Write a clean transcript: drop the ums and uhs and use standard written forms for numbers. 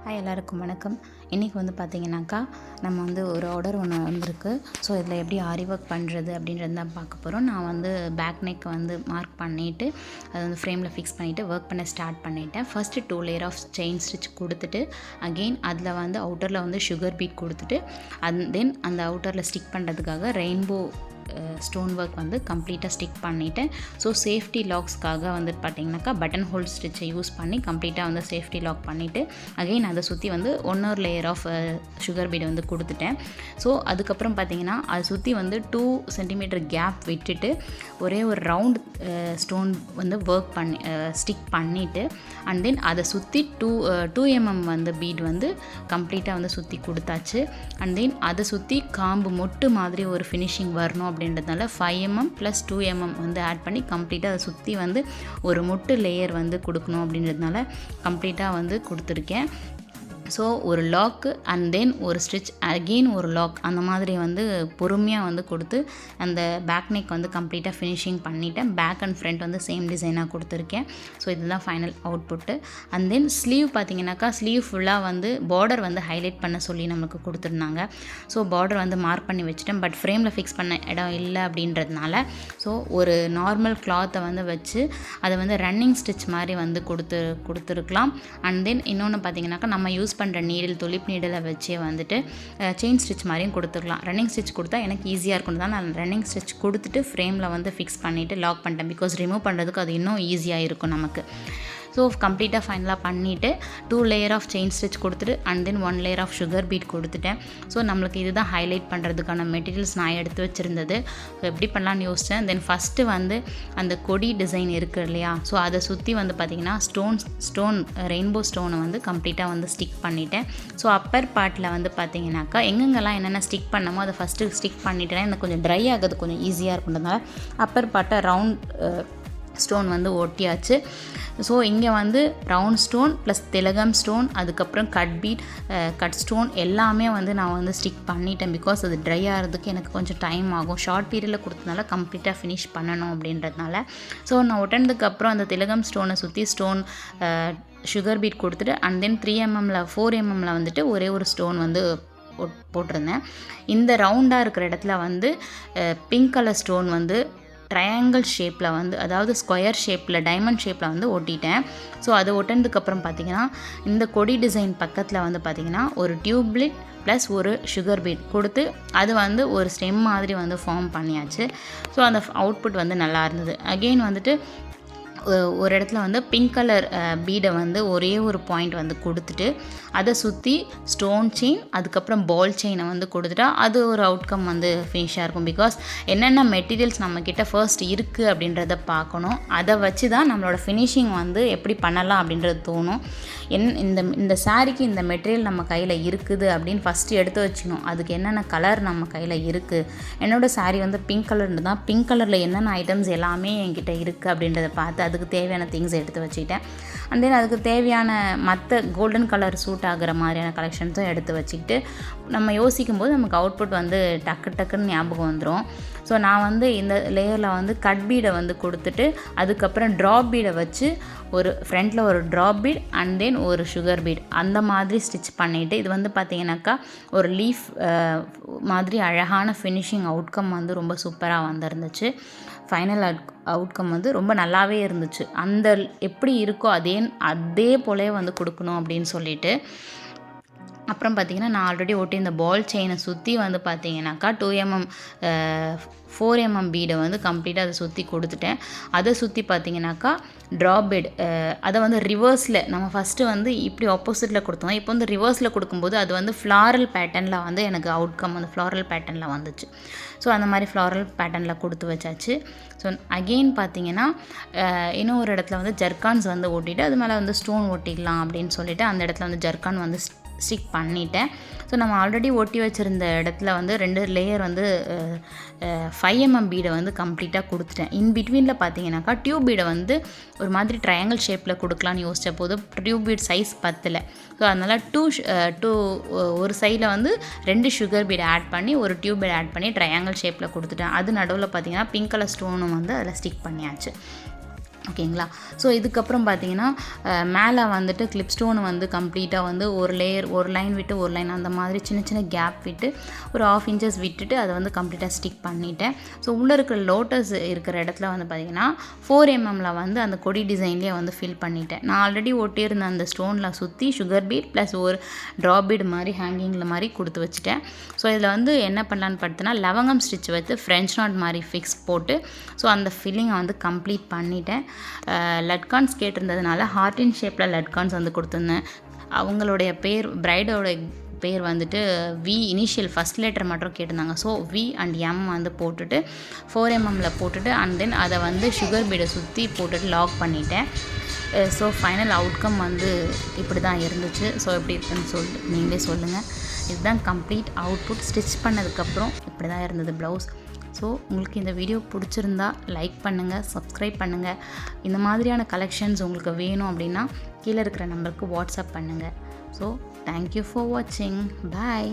Hi எல்லாருக்கும் வணக்கம். இன்றைக்கி வந்து பார்த்திங்கனாக்கா நம்ம வந்து ஒரு ஆர்டர் ஒன்று வந்திருக்கு. ஸோ இதில் எப்படி ஆரி ஒர்க் பண்ணுறது அப்படின்றது தான் பார்க்க போகிறோம். நான் வந்து பேக் நெக் வந்து மார்க் பண்ணிவிட்டு அதை வந்து ஃப்ரேமில் ஃபிக்ஸ் பண்ணிவிட்டு ஒர்க் பண்ண ஸ்டார்ட் பண்ணிவிட்டேன். First 2 layer of chain stitch கொடுத்துட்டு அகெயின் அதில் வந்து அவுட்டரில் வந்து சுகர் பீட் கொடுத்துட்டு தென் அந்த அவுட்டரில் ஸ்டிக் பண்ணுறதுக்காக ரெயின்போ ஸ்டோன் ஒர்க் வந்து கம்ப்ளீட்டாக ஸ்டிக் பண்ணிவிட்டேன். ஸோ சேஃப்டி லாக்ஸ்க்காக வந்துட்டு பார்த்திங்கனாக்கா பட்டன் ஹோல் ஸ்டிச்சை யூஸ் பண்ணி கம்ப்ளீட்டாக வந்து சேஃப்டி லாக் பண்ணிவிட்டு அகெயின் அதை சுற்றி வந்து 1 லேயர் ஆஃப் சுகர் பீட் வந்து கொடுத்துட்டேன். ஸோ அதுக்கப்புறம் பார்த்திங்கன்னா அதை சுற்றி வந்து 2 சென்டிமீட்டர் கேப் விட்டுட்டு ஒரே ஒரு ரவுண்ட் ஸ்டோன் வந்து ஒர்க் பண்ணி ஸ்டிக் பண்ணிவிட்டு அண்ட் தென் அதை சுற்றி 2 mm வந்து பீட் வந்து கம்ப்ளீட்டாக வந்து சுற்றி கொடுத்தாச்சு. அண்ட் தென் அதை சுற்றி காம்பு மொட்டு மாதிரி ஒரு ஃபினிஷிங் வரணும் அப்படின்றதுனால 5 mm + 2 mm வந்து ஆட் பண்ணி கம்ப்ளீட்டாக அதை சுற்றி வந்து ஒரு மொட்டு லேயர் வந்து கொடுக்கணும் அப்படின்றதுனால கம்ப்ளீட்டாக வந்து கொடுத்துருக்கேன். ஸோ ஒரு லாக்கு அண்ட் தென் ஒரு ஸ்டிச் அகெயின் ஒரு லாக் அந்த மாதிரி வந்து பொறுமையாக வந்து கொடுத்து அந்த பேக் நெக் வந்து கம்ப்ளீட்டாக ஃபினிஷிங் பண்ணிவிட்டேன். பேக் அண்ட் ஃப்ரண்ட் வந்து சேம் டிசைனாக கொடுத்துருக்கேன். ஸோ இதுதான் final output. And then sleeve பார்த்திங்கனாக்கா ஸ்லீவ் ஃபுல்லாக வந்து பார்டர் வந்து ஹைலைட் பண்ண சொல்லி நமக்கு கொடுத்துருந்தாங்க. ஸோ பார்டர் வந்து மார்க் பண்ணி வச்சுட்டேன். பட் ஃப்ரேமில் ஃபிக்ஸ் பண்ண இடம் இல்லை அப்படின்றதுனால ஸோ ஒரு நார்மல் கிளாத்தை வந்து வச்சு அதை வந்து ரன்னிங் ஸ்டிச் மாதிரி வந்து கொடுத்துருக்கலாம். அண்ட் தென் இன்னொன்று பார்த்திங்கனாக்கா நம்ம யூஸ் பண்ணுற நீடில் துளிப் நீடில் வச்சே வந்துட்டு செயின் ஸ்டிச் மாதிரியும் கொடுத்துக்கலாம். ரன்னிங் ஸ்டிச் கொடுத்தா எனக்கு ஈஸியாக இருக்கும் தான் நான் ரன்னிங் ஸ்டிச் கொடுத்துட்டு ஃப்ரேமில் வந்து ஃபிக்ஸ் பண்ணிவிட்டு லாக் பண்ணிட்டேன். பிகாஸ் ரிமூவ் பண்ணுறதுக்கு அது இன்னும் ஈஸியாக இருக்கும் நமக்கு. ஸோ கம்ப்ளீட்டாக ஃபைனலாக பண்ணிவிட்டு 2 லேயர் ஆஃப் செயின் ஸ்டிச் கொடுத்துட்டு and then 1 layer of sugar bead கொடுத்துட்டேன். ஸோ நம்மளுக்கு இதுதான் ஹைலைட் பண்ணுறதுக்கான மெட்டீரியல்ஸ் நான் எடுத்து வச்சுருந்தது. ஸோ எப்படி பண்ணலான்னு யோசித்தேன். தென் ஃபஸ்ட்டு வந்து அந்த கொடி டிசைன் இருக்குது இல்லையா, ஸோ அதை சுற்றி வந்து பார்த்திங்கன்னா ஸ்டோன் ரெயின்போ ஸ்டோனை வந்து கம்ப்ளீட்டாக வந்து ஸ்டிக் பண்ணிட்டேன். ஸோ அப்பர் பார்ட்டில் வந்து பார்த்திங்கனாக்கா எங்கெங்கெல்லாம் என்னென்ன ஸ்டிக் பண்ணமோ அதை ஃபஸ்ட்டு ஸ்டிக் பண்ணிட்டேன்னா எனக்கு கொஞ்சம் ட்ரை ஆகிறது கொஞ்சம் ஈஸியாக இருக்குன்றதுனால அப்பர் பார்ட்டை ரவுண்ட் ஸ்டோன் வந்து ஒட்டியாச்சு. ஸோ இங்கே வந்து ரவுண்ட் ஸ்டோன் ப்ளஸ் திலகம் ஸ்டோன் அதுக்கப்புறம் கட் பீட் கட் ஸ்டோன் எல்லாமே வந்து நான் வந்து ஸ்டிக் பண்ணிட்டேன். பிகாஸ் அது ட்ரை ஆகிறதுக்கு எனக்கு கொஞ்சம் டைம் ஆகும். ஷார்ட் பீரியடில் கொடுத்ததுனால கம்ப்ளீட்டாக ஃபினிஷ் பண்ணணும் அப்படின்றதுனால ஸோ நான் ஒட்டினதுக்கப்புறம் அந்த திலகம் ஸ்டோனை சுற்றி ஸ்டோன் சுகர் பீட் கொடுத்துட்டு அண்ட் தென் 3 mm 4 mm வந்துட்டு ஒரே ஒரு ஸ்டோன் வந்து போட்டிருந்தேன். இந்த ரவுண்டாக இருக்கிற இடத்துல வந்து பிங்க் கலர் ஸ்டோன் வந்து ட்ரையாங்கிள் ஷேப்பில் வந்து அதாவது ஸ்கொயர் ஷேப்பில் டைமண்ட் ஷேப்பில் வந்து ஒட்டிட்டேன். ஸோ அதை ஒட்டினதுக்கப்புறம் பார்த்திங்கன்னா இந்த கொடி டிசைன் பக்கத்தில் வந்து பார்த்திங்கன்னா ஒரு டியூப்லிட் ப்ளஸ் ஒரு சுகர் பீட் கொடுத்து அது வந்து ஒரு ஸ்டெம் மாதிரி வந்து ஃபார்ம் பண்ணியாச்சு. ஸோ அந்த அவுட்புட் வந்து நல்லா இருந்தது. அகெயின் வந்துட்டு ஒரு இடத்துல வந்து பிங்க் கலர் பீடை வந்து ஒரே ஒரு பாயிண்ட் வந்து கொடுத்துட்டு அதை சுற்றி ஸ்டோன் செயின் அதுக்கப்புறம் பால் செயினை வந்து கொடுத்துட்டா அது ஒரு அவுட்கம் வந்து ஃபினிஷாக இருக்கும். பிகாஸ் என்னென்ன மெட்டீரியல்ஸ் நம்மக்கிட்ட ஃபர்ஸ்ட் இருக்குது அப்படின்றத பார்க்கணும். அதை வச்சு தான் நம்மளோட ஃபினிஷிங் வந்து எப்படி பண்ணலாம் அப்படின்றது தோணும். இந்த சாரீக்கு இந்த மெட்டீரியல் நம்ம கையில் இருக்குது அப்படின்னு ஃபஸ்ட்டு எடுத்து வச்சுக்கணும். அதுக்கு என்னென்ன கலர் நம்ம கையில் இருக்குது. என்னோடய சாரீ வந்து பிங்க் கலர்னு தான். பிங்க் கலரில் என்னென்ன ஐட்டம்ஸ் எல்லாமே என்கிட்ட இருக்குது அப்படின்றத பார்த்து அதுக்கு தேவையான திங்ஸ் எடுத்து வச்சுக்கிட்டேன். அண்ட் தென் அதுக்கு தேவையான மற்ற கோல்டன் கலர் சூட் ஆகிற மாதிரியான கலெக்ஷன்ஸும் எடுத்து வச்சுக்கிட்டு நம்ம யோசிக்கும் போது நமக்கு அவுட்புட் வந்து டக்குன்னு ஞாபகம் வந்துடும். ஸோ நான் வந்து இந்த லேயரில் வந்து கட் பீடை வந்து கொடுத்துட்டு அதுக்கப்புறம் ட்ராப் பீடை வச்சு ஒரு ஃப்ரண்ட்டில் ஒரு ட்ராப் பீட் அண்ட் தென் ஒரு சுகர் பீட் அந்த மாதிரி ஸ்டிச் பண்ணிவிட்டு இது வந்து பார்த்திங்கனாக்கா ஒரு லீஃப் மாதிரி அழகான ஃபினிஷிங் அவுட்கம் வந்து ரொம்ப சூப்பராக வந்துருந்துச்சு. ஃபைனல் அவுட்கம் வந்து ரொம்ப நல்லாவே இருந்துச்சு. அந்த எப்படி இருக்கோ அதே போலே வந்து கொடுக்கணும் அப்படின்னு சொல்லிட்டு அப்புறம் பார்த்திங்கன்னா நான் ஆல்ரெடி ஒட்டி இந்த பால் செயினை சுற்றி வந்து பார்த்திங்கனாக்கா 2 mm 4 mm பீடை வந்து கம்ப்ளீட்டாக அதை சுற்றி கொடுத்துட்டேன். அதை சுற்றி பார்த்திங்கனாக்கா ட்ராப் பீட் அதை வந்து ரிவர்ஸில் நம்ம ஃபஸ்ட்டு வந்து இப்படி ஆப்போசிட்டில் கொடுத்தோம். இப்போ வந்து ரிவர்ஸில் கொடுக்கும்போது அது வந்து ஃப்ளாரல் பேட்டர்னில் வந்து எனக்கு அவுட்கம் வந்து ஃப்ளாரல் பேட்டர்னில் வந்துச்சு. ஸோ அந்த மாதிரி ஃப்ளாரல் பேட்டர்னில் கொடுத்து வச்சாச்சு. ஸோ அகெயின் பார்த்திங்கன்னா இன்னும் ஒரு இடத்துல வந்து ஜர்கான்ஸ் வந்து ஒட்டிட்டு அது மேலே வந்து ஸ்டோன் ஒட்டிடலாம் அப்படின்னு சொல்லிவிட்டு அந்த இடத்துல வந்து ஜர்கான் வந்து ஸ்டிக் பண்ணிட்டேன். ஸோ நம்ம ஆல்ரெடி ஒட்டி வச்சுருந்த இடத்துல வந்து 2 லேயர் வந்து 5 mm பீடை வந்து கம்ப்ளீட்டாக கொடுத்துட்டேன். இன் பிட்வீனில் பார்த்தீங்கன்னாக்கா டியூப் பீடை வந்து ஒரு மாதிரி ட்ரையாங்கிள் ஷேப்பில் கொடுக்கலான்னு யோசித்த போது டியூப் பீட் சைஸ் பத்தலை. ஸோ அதனால் ஒரு சைடில் வந்து 2 சுகர் பீடை ஆட் பண்ணி ஒரு டியூப் பீடை ஆட் பண்ணி ட்ரையாங்கிள் ஷேப்பில் கொடுத்துட்டேன். அது நடுவில் பார்த்தீங்கன்னா பிங்க் கலர் ஸ்டோனும் வந்து அதில் ஸ்டிக் பண்ணியாச்சு. ஓகேங்களா. ஸோ இதுக்கப்புறம் பார்த்தீங்கன்னா மேலே வந்துட்டு கிளிப் ஸ்டோன் வந்து கம்ப்ளீட்டாக வந்து ஒரு லைன் விட்டு ஒரு லைன் அந்த மாதிரி சின்ன சின்ன கேப் விட்டு ஒரு 1/2 இன்ச்சஸ் விட்டுட்டு அதை வந்து கம்ப்ளீட்டாக ஸ்டிக் பண்ணிட்டேன். ஸோ உள்ளே இருக்கிற லோட்டஸ் இருக்கிற இடத்துல வந்து பார்த்திங்கன்னா 4 mm வந்து அந்த கொடி டிசைன்லேயே வந்து ஃபில் பண்ணிட்டேன். நான் ஆல்ரெடி ஒட்டியிருந்த அந்த ஸ்டோனில் சுற்றி சுகர் பீட் ப்ளஸ் ஒரு ட்ராப் பீட் மாதிரி ஹேங்கிங்கில் மாதிரி கொடுத்து வச்சுட்டேன். ஸோ இதில் வந்து என்ன பண்ணலான்னு பார்த்தீங்கன்னா லவங்கம் ஸ்டிச் வச்சு ஃப்ரெஞ்ச் நாட் மாதிரி ஃபிக்ஸ் போட்டு ஸோ அந்த ஃபில்லிங்கை வந்து கம்ப்ளீட் பண்ணிட்டேன். லட்கான்ஸ் கேட்டிருந்ததுனால ஹார்ட் இன் ஷேப்பில் லட்கான்ஸ் வந்து கொடுத்துருந்தேன். அவங்களுடைய பேர் பிரைடோட பேர் வந்துட்டு வி இனிஷியல் ஃபஸ்ட் லெட்டர் மட்டும் கேட்டிருந்தாங்க. ஸோ வி அண்ட் எம் வந்து போட்டுட்டு 4 mm போட்டுட்டு அண்ட் தென் அதை வந்து சுகர் பீடை சுற்றி போட்டுட்டு லாக் பண்ணிட்டேன். ஸோ ஃபைனல் அவுட்கம் வந்து இப்படி தான் இருந்துச்சு. ஸோ எப்படி இருக்குன்னு நீங்களே சொல்லுங்கள். இதுதான் கம்ப்ளீட் அவுட்புட். ஸ்டிச் பண்ணதுக்கப்புறம் இப்படி தான் இருந்தது ப்ளவுஸ். ஸோ உங்களுக்கு இந்த வீடியோ பிடிச்சிருந்தா லைக் பண்ணுங்கள், சப்ஸ்கிரைப் பண்ணுங்கள். இந்த மாதிரியான கலெக்ஷன்ஸ் உங்களுக்கு வேணும் அப்படின்னா கீழே இருக்கிற நம்பருக்கு வாட்ஸ்அப் பண்ணுங்கள். ஸோ தேங்க்யூ ஃபார் வாட்சிங். பாய்.